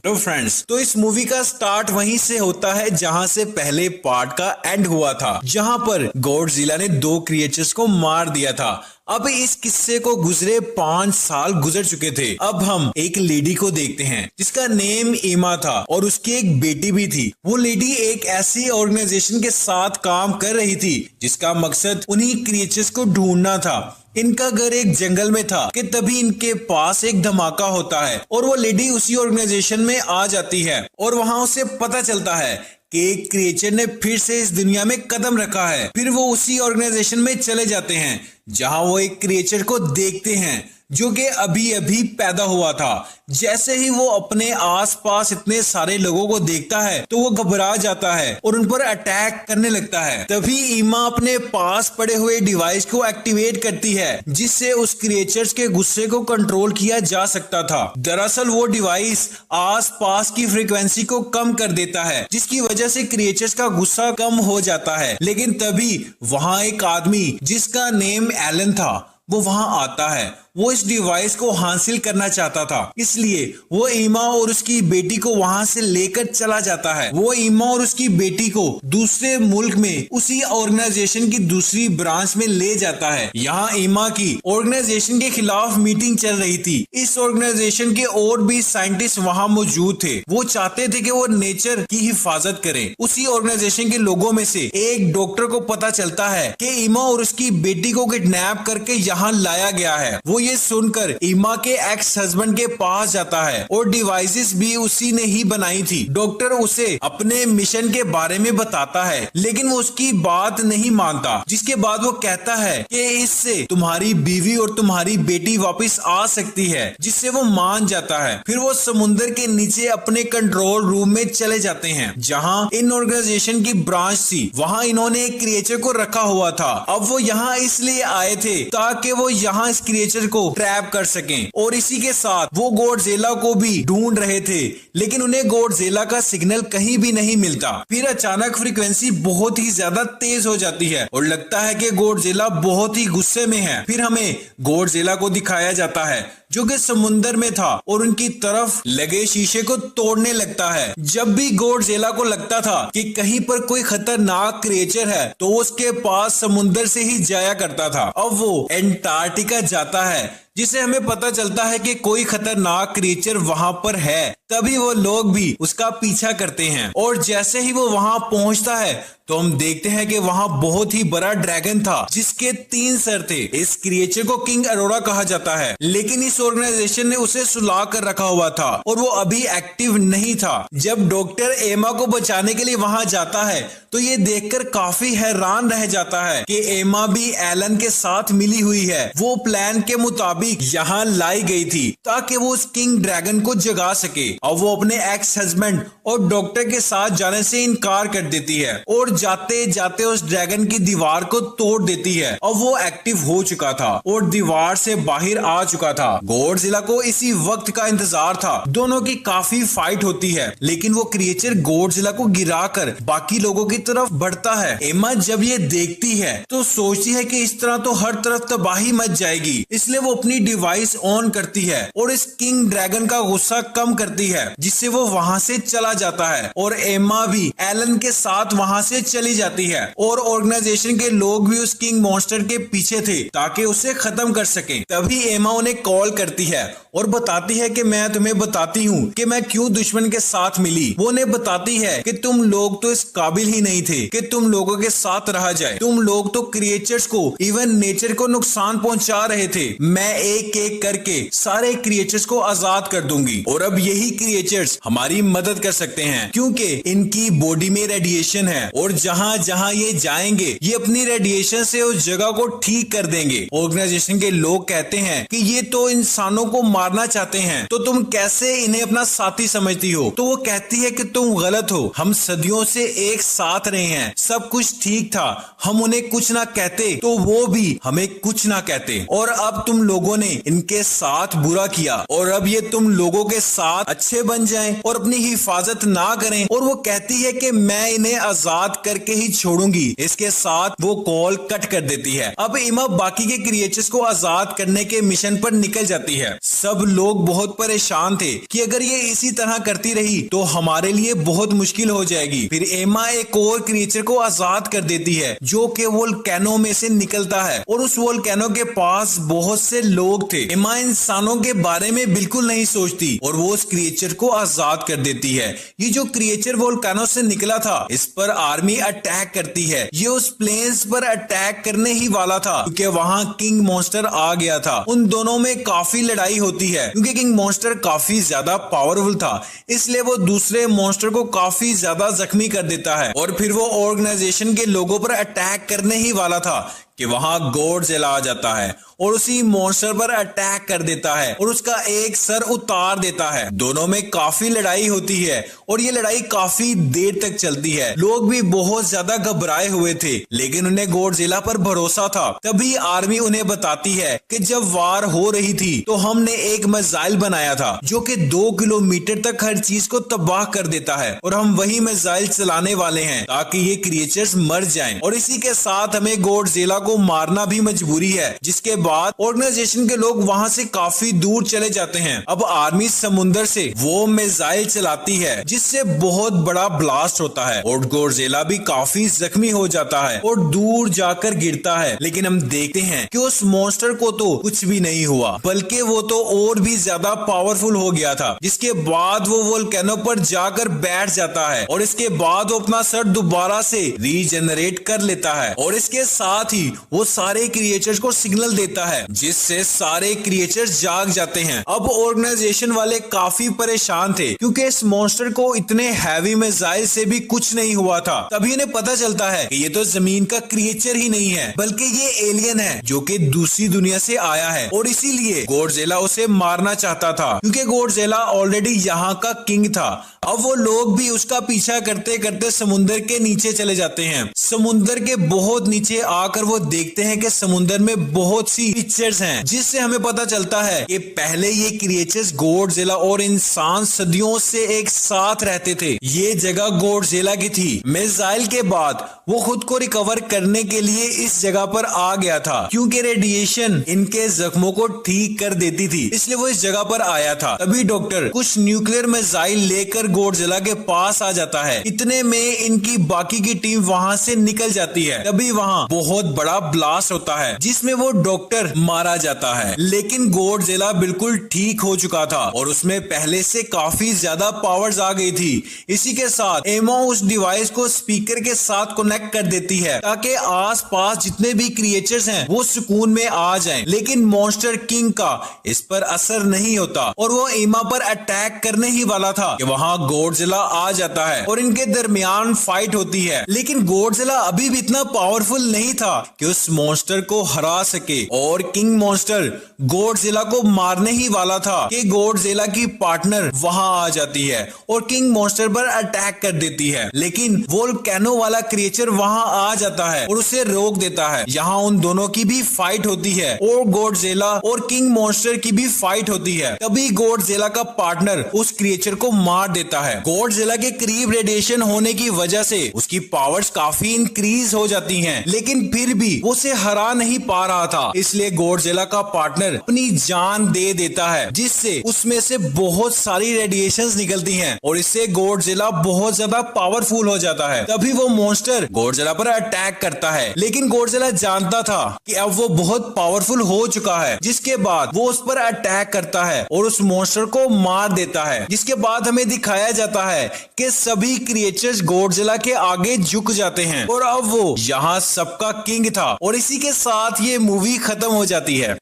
तो फ्रेंड्स, तो इस मूवी का स्टार्ट वहीं से होता है जहां से पहले पार्ट का एंड हुआ था, जहां पर गॉडजिला ने 2 क्रिएचर्स को मार दिया था। अब इस किस्से को गुजरे 5 साल गुजर चुके थे। अब हम एक लेडी को देखते हैं जिसका नेम ईमा था और उसकी एक बेटी भी थी। वो लेडी एक ऐसी ऑर्गेनाइजेशन के साथ काम कर रही थी जिसका मकसद उन्हीं क्रिएचर्स को ढूंढना था। इनका घर एक जंगल में था कि तभी इनके पास एक धमाका होता है और वो लेडी उसी ऑर्गेनाइजेशन में आ जाती है और वहां उसे पता चलता है कि एक क्रिएचर ने फिर से इस दुनिया में कदम रखा है। फिर वो उसी ऑर्गेनाइजेशन में चले जाते हैं जहां वो एक क्रिएचर को देखते हैं जो कि अभी अभी पैदा हुआ था। जैसे ही वो अपने आसपास इतने सारे लोगों को देखता है तो वो घबरा जाता है और उन पर अटैक करने लगता है। तभी ईमा अपने पास पड़े हुए डिवाइस को एक्टिवेट करती है जिससे उस क्रिएचर्स के गुस्से को कंट्रोल किया जा सकता था। दरअसल वो डिवाइस आसपास की फ्रीक्वेंसी को कम कर देता है जिसकी वजह से क्रिएचर्स का गुस्सा कम हो जाता है। लेकिन तभी वहां एक आदमी जिसका नेम एलन था वो वहां आता है। वो इस डिवाइस को हासिल करना चाहता था, इसलिए वो ईमा और उसकी बेटी को वहां से लेकर चला जाता है। वो ईमा और उसकी बेटी को दूसरे मुल्क में उसी ऑर्गेनाइजेशन की दूसरी ब्रांच में ले जाता है। यहाँ ईमा की ऑर्गेनाइजेशन के खिलाफ मीटिंग चल रही थी। इस ऑर्गेनाइजेशन के और भी साइंटिस्ट वहाँ मौजूद थे। वो चाहते थे कि वो नेचर की हिफाजत करें। उसी ऑर्गेनाइजेशन के लोगों में से एक डॉक्टर को पता चलता है कि ईमा और उसकी बेटी को किडनैप करके यहाँ लाया गया है। वो ये सुनकर ईमा के एक्स हस्बैंड के पास जाता है और डिवाइसेस भी उसी ने ही बनाई थी। डॉक्टर उसे अपने मिशन के बारे में बताता है लेकिन वो उसकी बात नहीं मानता, जिसके बाद वो कहता है कि इससे तुम्हारी बीवी और तुम्हारी बेटी वापस आ सकती है, जिससे वो मान जाता है। फिर वो समुद्र के नीचे अपने कंट्रोल रूम में चले जाते हैं जहां इन ऑर्गेनाइजेशन की ब्रांच थी। वहां इन्होंने एक क्रिएचर को रखा हुआ था। अब वो यहाँ इसलिए आए थे ताकि वो यहाँ इस क्रिएचर को ट्रैप कर सकें और इसी के साथ वो गॉडजिला को भी ढूंढ रहे थे, लेकिन उन्हें गॉडजिला का सिग्नल कहीं भी नहीं मिलता। फिर अचानक फ्रीक्वेंसी बहुत ही ज्यादा तेज हो जाती है और लगता है कि गॉडजिला बहुत ही गुस्से में है। फिर हमें गॉडजिला को दिखाया जाता है जो कि समुंदर में था और उनकी तरफ लगे शीशे को तोड़ने लगता है। जब भी गॉडजिला को लगता था कि कहीं पर कोई खतरनाक क्रिएचर है तो उसके पास समुंदर से ही जाया करता था। अब वो एंटार्क्टिका जाता है जिसे हमें पता चलता है कि कोई खतरनाक क्रिएचर वहां पर है। तभी वो लोग भी उसका पीछा करते हैं और जैसे ही वो वहां पहुंचता है तो हम देखते हैं कि वहां बहुत ही बड़ा ड्रैगन था जिसके 3 सर थे। इस क्रिएचर को किंग अरोरा कहा जाता है, लेकिन इस ऑर्गेनाइजेशन ने उसे सुला कर रखा हुआ था और वो अभी एक्टिव नहीं था। जब डॉक्टर एमा को बचाने के लिए वहां जाता है तो ये देखकर काफी हैरान रह जाता है कि एमा भी एलन के साथ मिली हुई है। वो प्लान के मुताबिक यहाँ लाई गई थी ताकि वो उस किंग ड्रैगन को जगा सके। अब वो अपने एक्स हस्बैंड और डॉक्टर के साथ जाने से इनकार कर देती है और जाते जाते उस ड्रैगन की दीवार को तोड़ देती है। अब वो एक्टिव हो चुका था और दीवार से बाहर आ चुका था। गॉडजिला को इसी वक्त का इंतजार था। दोनों की काफी फाइट होती है लेकिन वो क्रिएचर गॉडजिला को गिराकर बाकी लोगों की तरफ बढ़ता है। एमा जब ये देखती है तो सोचती है कि इस तरह तो हर तरफ तबाही मच जाएगी, इसलिए वो अपनी डिवाइस ऑन करती है और इस किंग ड्रैगन का गुस्सा कम करती है जिससे वो वहां से चला जाता है और एमा भी एलन के साथ वहां से चली जाती है और ऑर्गेनाइजेशन के लोग भी उस किंग मॉन्स्टर के पीछे थे ताकि उसे खत्म कर सकें। तभी एमा उन्हें कॉल करती है और बताती है कि मैं तुम्हें बताती हूँ कि मैं क्यों दुश्मन के साथ मिली। वो उन्हें बताती है कि तुम लोग तो इस काबिल ही नहीं थे कि तुम लोगों के साथ रहा जाए। तुम लोग तो क्रिएचर्स को इवन नेचर को नुकसान पहुंचा रहे थे। मैं एक एक करके सारे क्रिएचर्स को आजाद कर दूंगी और अब यही क्रिएचर्स हमारी मदद कर सकते हैं क्योंकि इनकी बॉडी में रेडिएशन है और जहां जहां ये जाएंगे ये अपनी रेडिएशन से उस जगह को ठीक कर देंगे। ऑर्गेनाइजेशन के लोग कहते हैं कि ये तो इंसानों को मारना चाहते हैं, तो तुम कैसे इन्हें अपना साथी समझती हो। तो वो कहती है कि तुम गलत हो, हम सदियों से एक साथ रहे हैं, सब कुछ ठीक था, हम उन्हें कुछ ना कहते तो वो भी हमें कुछ ना कहते और अब तुम लोगों ने इनके साथ बुरा किया और अब ये तुम लोगों के साथ अच्छे बन जाएं और अपनी हिफाजत ना करें, और वो कहती है कि मैं इन्हें आजाद करके ही छोड़ूंगी। इसके साथ वो कॉल कट कर देती है। अब इमा बाकी के क्रिएचर्स को आजाद करने के मिशन पर निकल जाती है। सब लोग बहुत परेशान थे कि अगर ये इसी तरह करती रही तो हमारे लिए बहुत मुश्किल हो जाएगी। फिर एमा एक और क्रिएचर को आजाद कर देती है जो कि वोल्केनो में से निकलता है, और उस वोल्केनो के पास बहुत से लोग थे। एमा इंसानों के बारे में बिल्कुल नहीं सोचती और वो उस क्रिएचर को आजाद कर देती है। ये जो क्रिएचर वोल्केनो से निकला था, इस पर आर्मी अटैक करती है। ये उस प्लेन्स पर अटैक करने ही वाला था क्योंकि वहां किंग मॉन्स्टर आ गया था। उन दोनों में काफी लड़ाई होती है क्योंकि किंग मॉन्स्टर काफी ज्यादा पावरफुल था, इसलिए वो दूसरे मॉन्स्टर को काफी ज्यादा जख्मी कर देता है। और फिर वो ऑर्गेनाइजेशन के लोगों पर अटैक करने ही वाला था कि वहां गॉडजिला आ जाता है और उसी मॉन्स्टर पर अटैक कर देता है और उसका एक सर उतार देता है। दोनों में काफी लड़ाई होती है और ये लड़ाई काफी देर तक चलती है। लोग भी बहुत ज्यादा घबराए हुए थे, लेकिन उन्हें गॉडजिला पर भरोसा था। तभी आर्मी उन्हें बताती है कि जब वार हो रही थी तो हमने एक मिसाइल बनाया था जो कि 2 किलोमीटर तक हर चीज को तबाह कर देता है, और हम वही मिसाइल चलाने वाले हैं ताकि ये क्रिएचर्स मर जाएं। और इसी के साथ हमें गॉडजिला को मारना भी मजबूरी है। जिसके बाद ऑर्गेनाइजेशन के लोग वहां से काफी दूर चले जाते हैं। अब आर्मी समुंदर से वो मिसाइल चलाती है जिससे बहुत बड़ा ब्लास्ट होता है और गॉडजिला भी काफी जख्मी हो जाता है और दूर जाकर गिरता है। लेकिन हम देखते हैं कि उस मॉन्स्टर को तो कुछ भी नहीं हुआ, बल्कि वो तो और भी ज्यादा पावरफुल हो गया था। जिसके बाद वो वोल्केनो पर जाकर बैठ जाता है और इसके बाद वो अपना सर दोबारा से रीजनरेट कर लेता है और इसके साथ ही वो सारे क्रिएचर्स को सिग्नल देता है जिससे सारे क्रिएचर्स जाग जाते हैं। अब ऑर्गेनाइजेशन वाले काफी परेशान थे क्योंकि इस मॉन्स्टर को इतने हैवी मिसाइल से भी कुछ नहीं हुआ था। तभी उन्हें पता चलता है कि ये तो जमीन का क्रिएचर ही नहीं है बल्कि ये एलियन है जो कि दूसरी दुनिया से आया है, और इसीलिए गॉडजिला उसे मारना चाहता था क्योंकि गॉडजिला ऑलरेडी यहाँ का किंग था। अब वो लोग भी उसका पीछा करते करते समुंदर के नीचे चले जाते हैं। समुंदर के बहुत नीचे आकर वो देखते हैं कि समुंदर में बहुत सी पिक्चर्स हैं, जिससे हमें पता चलता है कि पहले ये क्रिएचर्स गॉडजिला और इंसान सदियों से एक साथ रहते थे। ये जगह गॉडजिला की थी। मिसाइल के बाद वो खुद को रिकवर करने के लिए इस जगह पर आ गया था क्योंकि रेडिएशन इनके जख्मों को ठीक कर देती थी, इसलिए वो इस जगह पर आया था। तभी डॉक्टर कुछ न्यूक्लियर मिसाइल लेकर गॉडजिला के पास आ जाता है। इतने में इनकी बाकी की टीम वहां से निकल जाती है। तभी वहां बहुत बड़ा ब्लास्ट होता है जिसमें वो डॉक्टर मारा जाता है, लेकिन गॉडजिला बिल्कुल ठीक हो चुका था और उसमें पहले से काफी ज्यादा पावर्स आ गई थी। इसी के साथ एमा उस डिवाइस को स्पीकर के साथ कनेक्ट कर देती है ताकि आसपास जितने भी क्रिएचर्स हैं वो सुकून में आ जाएं। लेकिन मॉन्स्टर किंग का इस पर असर नहीं होता और वो एमा पर अटैक करने ही वाला था कि वहां गॉडजिला आ जाता है और इनके दरमियान फाइट होती है। लेकिन गॉडजिला अभी भी इतना पावरफुल नहीं था कि उस मॉन्स्टर को हरा सके, और किंग मॉन्स्टर गॉडजिला को मारने ही वाला था कि गॉडजिला की पार्टनर वहां आ जाती है और किंग मॉन्स्टर पर अटैक कर देती है। लेकिन वोल्केनो वाला क्रिएचर वहां आ जाता है और उसे रोक देता है। यहाँ उन दोनों की भी फाइट होती है और गॉडजिला और किंग मॉन्स्टर की भी फाइट होती है। तभी गॉडजिला का पार्टनर उस क्रिएचर को मार देता है। गॉडजिला के करीब रेडिएशन होने की वजह से उसकी पावर्स काफी इंक्रीज हो जाती हैं, लेकिन फिर भी वो उसे हरा नहीं पा रहा था, इसलिए गॉडजिला का पार्टनर अपनी जान दे देता है जिससे उसमें से बहुत सारी रेडिएशंस निकलती हैं और इससे गॉडजिला बहुत ज्यादा पावरफुल हो जाता है। तभी वो मॉन्स्टर गॉडजिला पर अटैक करता है, लेकिन गॉडजिला जानता था कि अब वो बहुत पावरफुल हो चुका है। जिसके बाद वो उस पर अटैक करता है और उस मॉन्स्टर को मार देता है। जिसके बाद हमें दिखाया जाता है कि सभी क्रिएचर्स गॉडजिला के आगे झुक जाते हैं और अब वो यहाँ सबका किंग था। और इसी के साथ ये मूवी खत्म हो जाती है।